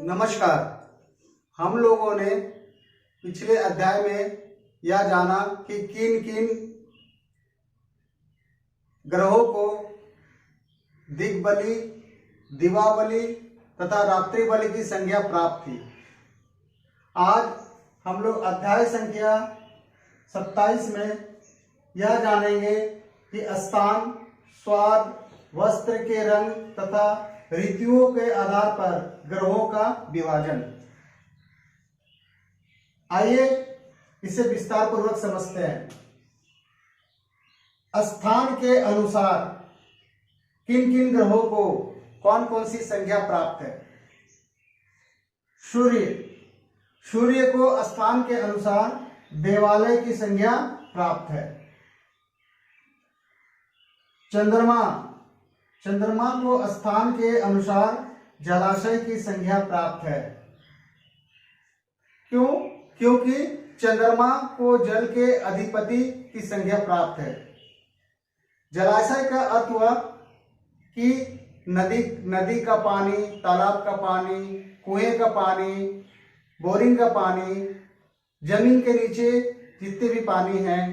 नमस्कार। हम लोगों ने पिछले अध्याय में यह जाना कि किन किन ग्रहों को दिग्बली, दिवाबली तथा रात्रि बलि की संज्ञा प्राप्त थी। आज हम लोग अध्याय संख्या 27 में यह जानेंगे कि स्थान, स्वाद, वस्त्र के रंग तथा ऋतुओं के आधार पर ग्रहों का विभाजन। आइए इसे विस्तार पूर्वक समझते हैं। स्थान के अनुसार किन किन ग्रहों को कौन कौन सी संज्ञा प्राप्त है। सूर्य को स्थान के अनुसार देवालय की संज्ञा प्राप्त है। चंद्रमा को स्थान के अनुसार जलाशय की संज्ञा प्राप्त है। क्योंकि चंद्रमा को जल के अधिपति की संज्ञा प्राप्त है। जलाशय का अर्थ हुआ कि नदी का पानी, तालाब का पानी, कुएं का पानी, बोरिंग का पानी, जमीन के नीचे जितने भी पानी हैं,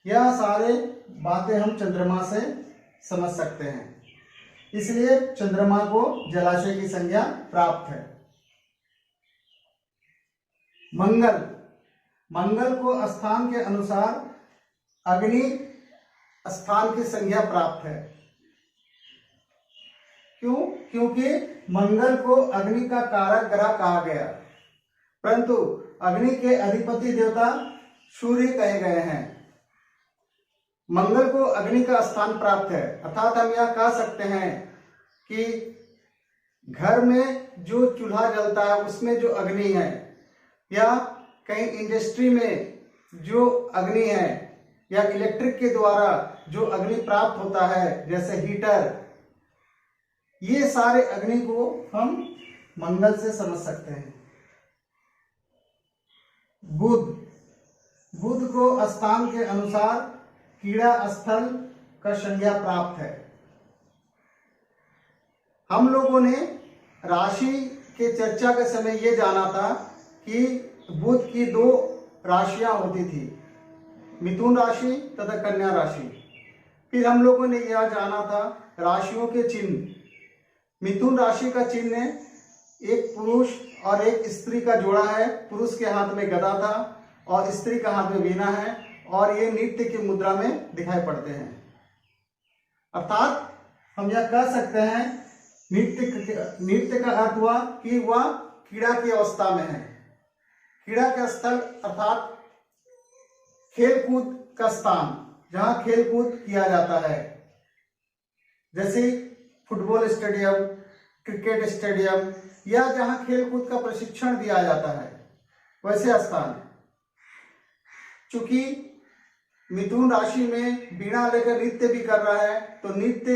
यह सारे बातें हम चंद्रमा से समझ सकते हैं। इसलिए चंद्रमा को जलाशय की संज्ञा प्राप्त है। मंगल को स्थान के अनुसार अग्नि स्थान की संज्ञा प्राप्त है। क्योंकि मंगल को अग्नि का कारक ग्रह कहा गया, परंतु अग्नि के अधिपति देवता सूर्य कहे गए हैं। मंगल को अग्नि का स्थान प्राप्त है, अर्थात हम यह कह सकते हैं कि घर में जो चूल्हा जलता है उसमें जो अग्नि है, या कहीं इंडस्ट्री में जो अग्नि है, या इलेक्ट्रिक के द्वारा जो अग्नि प्राप्त होता है जैसे हीटर, ये सारे अग्नि को हम मंगल से समझ सकते हैं। बुध को स्थान के अनुसार कीड़ा स्थल का संज्ञा प्राप्त है। हम लोगों ने राशि के चर्चा के समय ये जाना था कि बुध की 2 राशियां होती थी, मिथुन राशि तथा कन्या राशि। फिर हम लोगों ने यह जाना था राशियों के चिन्ह। मिथुन राशि का चिन्ह एक पुरुष और एक स्त्री का जोड़ा है। पुरुष के हाथ में गदा था और स्त्री का हाथ में वीणा है, और ये नृत्य की मुद्रा में दिखाई पड़ते हैं। अर्थात हम यह कह सकते हैं नृत्य का अर्थ हुआ कि वह क्रीड़ा की अवस्था में है। क्रीड़ा का स्थल अर्थात खेलकूद का स्थान, जहां खेलकूद किया जाता है, जैसे फुटबॉल स्टेडियम, क्रिकेट स्टेडियम, या जहां खेलकूद का प्रशिक्षण दिया जाता है, वैसे स्थान। चूंकि मिथुन राशि में वीणा लेकर नृत्य भी कर रहा है, तो नृत्य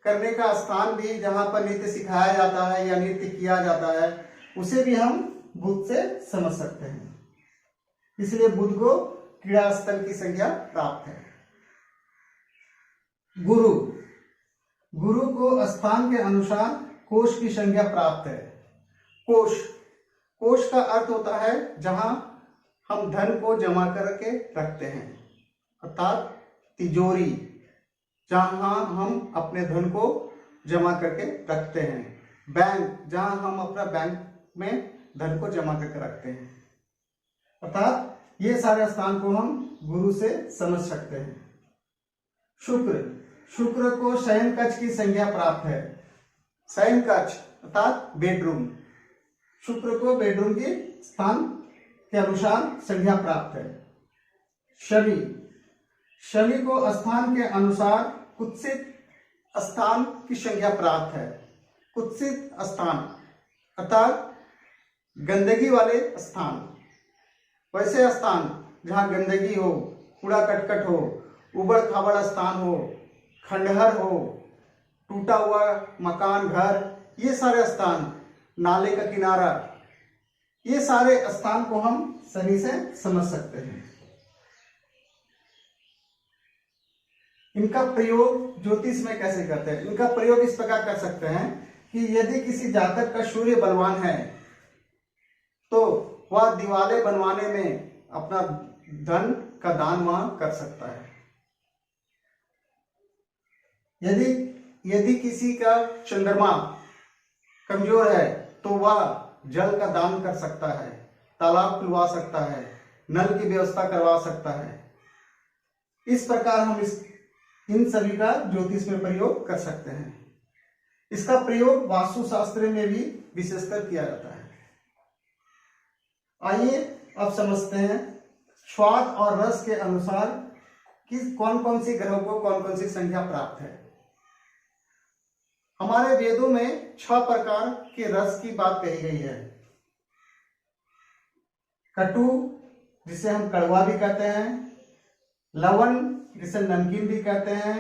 करने का स्थान भी जहां पर नृत्य सिखाया जाता है या नृत्य किया जाता है, उसे भी हम बुध से समझ सकते हैं। इसलिए बुध को क्रीड़ा स्थल की संज्ञा प्राप्त है। गुरु को स्थान के अनुसार कोष की संज्ञा प्राप्त है। कोष का अर्थ होता है जहां हम धन को जमा करके रखते हैं, अर्थात तिजोरी, जहां हम अपने धन को जमा करके रखते हैं। बैंक, जहां हम अपना बैंक में धन को जमा करके रखते हैं। अर्थात ये सारे स्थान को हम गुरु से समझ सकते हैं। शुक्र को शयन कक्ष की संज्ञा प्राप्त है। शयन कक्ष अर्थात बेडरूम। शुक्र को बेडरूम के स्थान के अनुसार संज्ञा प्राप्त है। शनि को स्थान के अनुसार कुत्सित स्थान की संज्ञा प्राप्त है। कुत्सित स्थान अर्थात गंदगी वाले स्थान, वैसे स्थान जहां गंदगी हो, कूड़ा कटकट हो, उबड़ खाबड़ स्थान हो, खंडहर हो, टूटा हुआ मकान, घर, ये सारे स्थान, नाले का किनारा, ये सारे स्थान को हम शनि से समझ सकते हैं। इनका प्रयोग ज्योतिष में कैसे करते हैं? इनका प्रयोग इस प्रकार कर सकते हैं कि यदि किसी जातक का सूर्य बलवान है तो वह दीवारें बनवाने में अपना धन का दान वहां कर सकता है। यदि यदि किसी का चंद्रमा कमजोर है तो वह जल का दान कर सकता है, तालाब खुलवा सकता है, नल की व्यवस्था करवा सकता है। इस प्रकार हम इन सभी का ज्योतिष में प्रयोग कर सकते हैं। इसका प्रयोग वास्तुशास्त्र में भी विशेषकर किया जाता है। आइए अब समझते हैं स्वाद और रस के अनुसार किस कौन कौन सी ग्रहों को कौन कौन सी संख्या प्राप्त है। हमारे वेदों में 6 प्रकार के रस की बात कही गई है। कटु, जिसे हम कड़वा भी कहते हैं, लवण, जिसे नमकीन भी कहते हैं,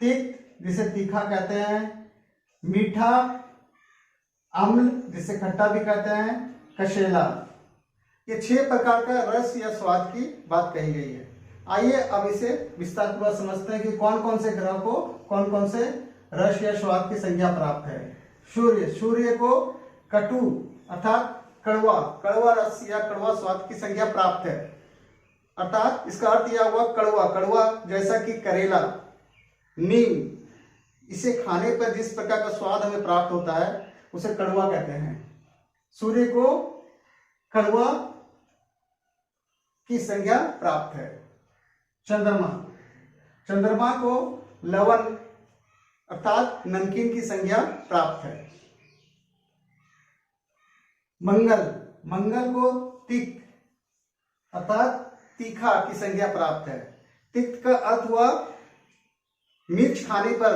तिक्त, जिसे तीखा कहते हैं, मीठा, अम्ल, जिसे खट्टा भी कहते हैं, कशेला। ये 6 प्रकार का रस या स्वाद की बात कही गई है। आइए अब इसे विस्तार पूर्वक समझते हैं कि कौन कौन से ग्रह को कौन कौन से रस या स्वाद की संज्ञा प्राप्त है। सूर्य को कटु अर्थात कड़वा रस या कड़वा स्वाद की संज्ञा प्राप्त है। अर्थात इसका अर्थ यह हुआ कड़वा जैसा कि करेला, नीम, इसे खाने पर जिस प्रकार का स्वाद हमें प्राप्त होता है उसे कड़वा कहते हैं। सूर्य को कड़वा की संज्ञा प्राप्त है। चंद्रमा को लवण अर्थात नमकीन की संज्ञा प्राप्त है। मंगल को तिक्त अर्थात तीखा की संज्ञा प्राप्त है। तिक्त का अर्थ हुआ मिर्च खाने पर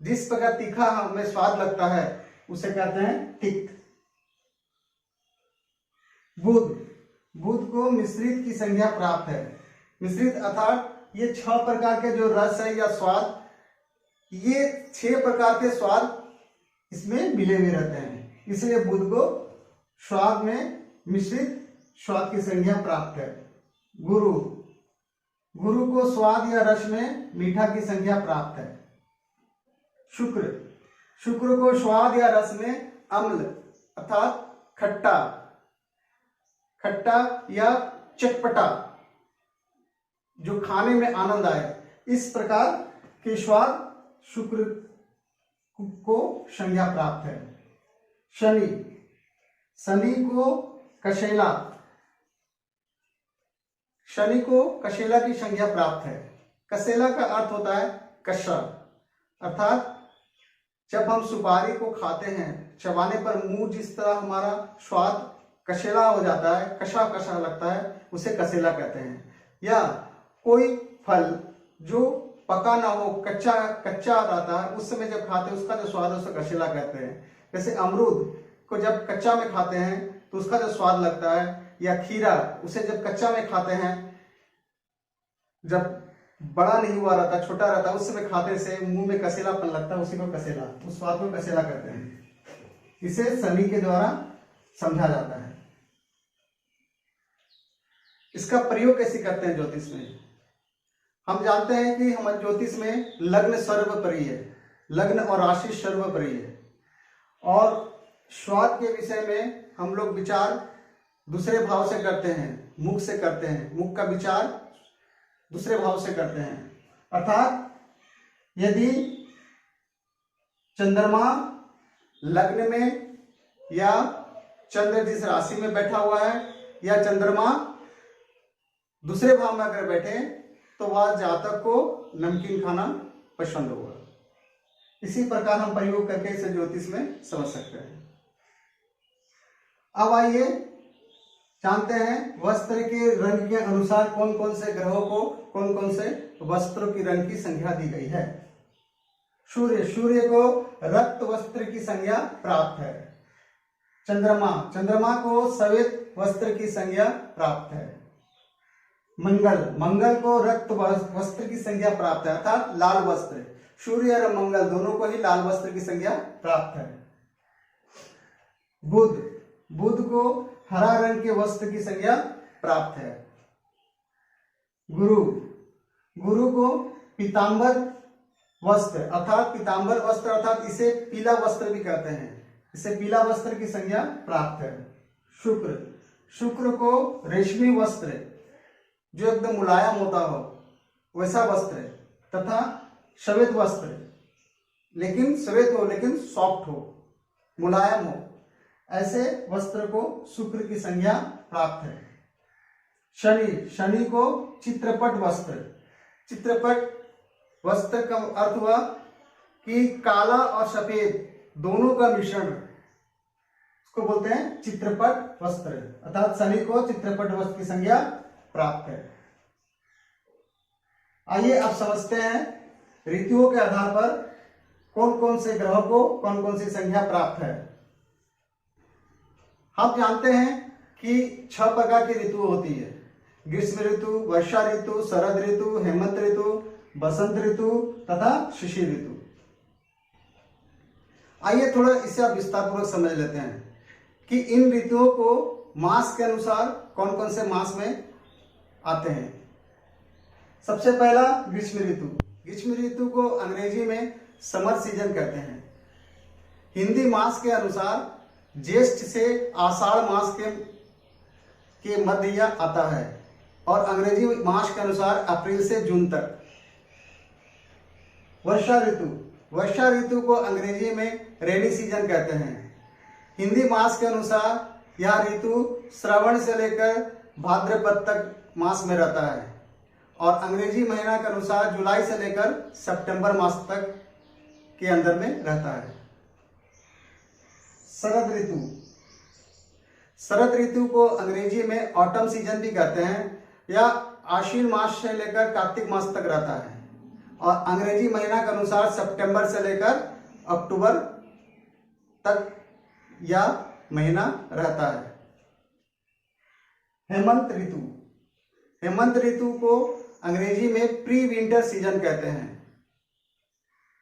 जिस प्रकार तीखा हमें स्वाद लगता है उसे कहते हैं तिक्त। बुध को मिश्रित की संज्ञा प्राप्त है। मिश्रित अर्थात ये 6 प्रकार के जो रस है या स्वाद, ये 6 प्रकार के स्वाद इसमें मिले हुए रहते हैं, इसलिए बुध को स्वाद में मिश्रित स्वाद की संज्ञा प्राप्त है। गुरु को स्वाद या रस में मीठा की संज्ञा प्राप्त है। शुक्र को स्वाद या रस में अम्ल अर्थात खट्टा या चटपटा जो खाने में आनंद आए, इस प्रकार के स्वाद शुक्र को संज्ञा प्राप्त है। शनि को कशेला की संज्ञा प्राप्त है। कसेला का अर्थ होता है कषा, अर्थात जब हम सुपारी को खाते हैं, चबाने पर मुंह जिस तरह हमारा स्वाद कशेला हो जाता है, कषा लगता है, उसे कसेला कहते हैं। या कोई फल जो पका ना हो, कच्चा रहता है, उस समय जब खाते हैं उसका जो स्वाद है उसे कशेला कहते हैं। जैसे अमरूद को जब कच्चा में खाते हैं तो उसका जो स्वाद लगता है, या खीरा उसे जब कच्चा में खाते हैं, जब बड़ा नहीं हुआ रहता, छोटा रहता, उस समय खाते से मुंह में कसेलापन लगता है, उसी को कसेला, उस स्वाद को कसेला कहते हैं। इसे शनि के द्वारा समझा जाता है। इसका प्रयोग कैसे करते हैं ज्योतिष में? हम जानते हैं कि हमारे ज्योतिष में लग्न सर्वोपरि है, लग्न और राशि सर्वोपरि है, और स्वाद के विषय में हम लोग विचार दूसरे भाव से करते हैं, मुख से करते हैं, मुख का विचार दूसरे भाव से करते हैं। अर्थात यदि चंद्रमा लग्न में या चंद्र जिस राशि में बैठा हुआ है या चंद्रमा दूसरे भाव में अगर बैठे तो वह जातक को नमकीन खाना पसंद होगा। इसी प्रकार हम प्रयोग करके इसे ज्योतिष में समझ सकते हैं। अब आइए जानते हैं वस्त्र के रंग के अनुसार कौन कौन से ग्रहों को कौन कौन से वस्त्रों की रंग की संज्ञा दी गई है। सूर्य को रक्त वस्त्र की संज्ञा प्राप्त है। चंद्रमा को श्वेत वस्त्र की संज्ञा प्राप्त है। मंगल को रक्त वस्त्र की संज्ञा प्राप्त है, अर्थात लाल वस्त्र। सूर्य और मंगल दोनों को ही लाल वस्त्र की संज्ञा प्राप्त है। बुध को हरा रंग के वस्त्र की संज्ञा प्राप्त है। गुरु को पीतांबर वस्त्र अर्थात इसे पीला वस्त्र भी कहते हैं, इसे पीला वस्त्र की संज्ञा प्राप्त है। शुक्र, शुक्र को रेशमी वस्त्र, जो एकदम मुलायम होता हो वैसा वस्त्र, तथा श्वेत वस्त्र, लेकिन श्वेत हो लेकिन सॉफ्ट हो, मुलायम हो, ऐसे वस्त्र को शुक्र की संज्ञा प्राप्त है। शनि, शनि को चित्रपट वस्त्र, चित्रपट वस्त्र का अर्थ हुआ कि काला और सफेद दोनों का मिश्रण, उसको बोलते हैं चित्रपट वस्त्र, अर्थात शनि को चित्रपट वस्त्र की संज्ञा प्राप्त है। आइए अब समझते हैं ऋतुओं के आधार पर कौन कौन से ग्रहों को कौन कौन सी संज्ञा प्राप्त है। हम जानते हैं कि 6 प्रकार की ऋतु होती है, ग्रीष्म ऋतु, वर्षा ऋतु, शरद ऋतु, हेमंत ऋतु, बसंत ऋतु तथा शिशिर ऋतु। आइए थोड़ा इसे आप विस्तार पूर्वक समझ लेते हैं कि इन ऋतुओं को मास के अनुसार कौन कौन से मास में आते हैं। सबसे पहला ग्रीष्म ऋतु। ग्रीष्म ऋतु को अंग्रेजी में समर सीजन कहते हैं। हिंदी मास के अनुसार ज्येष्ठ से आषाढ़ मास के मध्य यह आता है और अंग्रेजी मास के अनुसार अप्रैल से जून तक। वर्षा ऋतु, वर्षा ऋतु को अंग्रेजी में रेनी सीजन कहते हैं। हिंदी मास के अनुसार यह ऋतु श्रावण से लेकर भाद्रपद तक मास में रहता है और अंग्रेजी महीना के अनुसार जुलाई से लेकर सितंबर मास तक के अंदर में रहता है। शरद ऋतु, शरद ऋतु को अंग्रेजी में ऑटम सीजन भी कहते हैं। यह आश्विन मास से लेकर कार्तिक मास तक रहता है और अंग्रेजी महीना के अनुसार सितंबर से लेकर अक्टूबर तक यह महीना रहता है। हेमंत ऋतु, हेमंत ऋतु को अंग्रेजी में प्री विंटर सीजन कहते हैं।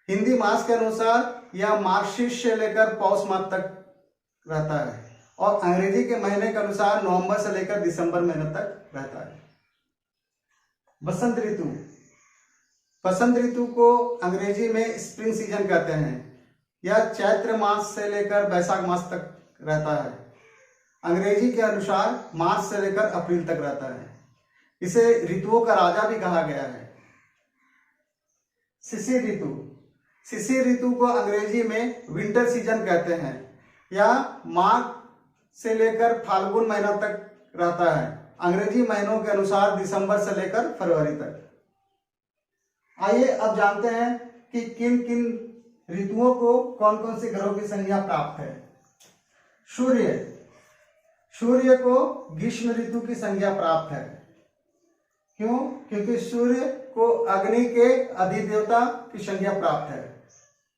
हिंदी मास के अनुसार यह मार्गशीर्ष से लेकर पौष मास तक रहता है और अंग्रेजी के महीने के अनुसार नवंबर से लेकर दिसंबर महीने तक रहता है। बसंत ऋतु, बसंत ऋतु को अंग्रेजी में स्प्रिंग सीजन कहते हैं। यह चैत्र मास से लेकर वैशाख मास तक रहता है। अंग्रेजी के अनुसार मार्च से लेकर अप्रैल तक रहता है। इसे ऋतुओं का राजा भी कहा गया है। शिशिर ऋतु, शिशिर ऋतु को अंग्रेजी में विंटर सीजन कहते हैं। यह मार्च से लेकर फाल्गुन महीना तक रहता है। अंग्रेजी महीनों के अनुसार दिसंबर से लेकर फरवरी तक। आइए अब जानते हैं कि किन किन ऋतुओं को कौन कौन से ग्रहों की संज्ञा प्राप्त है। सूर्य, सूर्य को ग्रीष्म ऋतु की संज्ञा प्राप्त है। क्यों? क्योंकि सूर्य को अग्नि के अधिदेवता की संज्ञा प्राप्त है।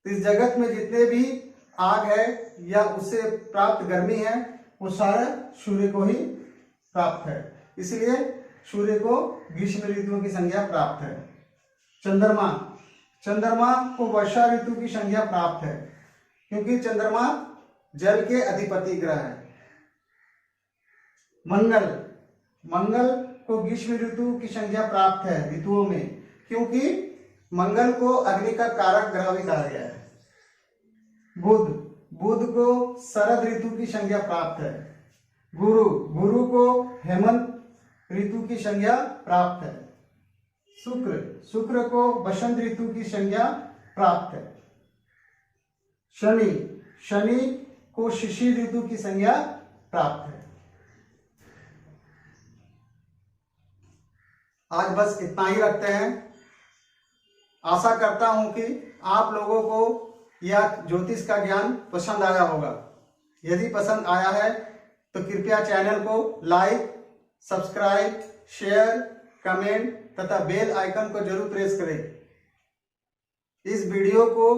इस जगत में जितने भी आग है या उससे प्राप्त गर्मी है वो सारा सूर्य को ही प्राप्त है, इसलिए सूर्य को ग्रीष्म ऋतु की संज्ञा प्राप्त है। चंद्रमा, चंद्रमा को वर्षा ऋतु की संज्ञा प्राप्त है क्योंकि चंद्रमा जल के अधिपति ग्रह है। मंगल, मंगल को ग्रीष्म ऋतु की संज्ञा प्राप्त है ऋतुओं में क्योंकि मंगल को अग्नि का कारक ग्रह भी कहा गया है। बुध, बुध को शरद ऋतु की संज्ञा प्राप्त है। गुरु, गुरु को हेमंत ऋतु की संज्ञा प्राप्त है। शुक्र, शुक्र को बसंत ऋतु की संज्ञा प्राप्त है। शनि, शनि को शिशिर ऋतु की संज्ञा प्राप्त है। आज बस इतना ही रखते हैं। आशा करता हूं कि आप लोगों को यह ज्योतिष का ज्ञान पसंद आया होगा। यदि पसंद आया है तो कृपया चैनल को लाइक, सब्सक्राइब, शेयर, कमेंट तथा बेल आइकन को जरूर प्रेस करें। इस वीडियो को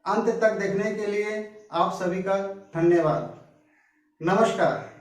अंत तक देखने के लिए आप सभी का धन्यवाद। नमस्कार।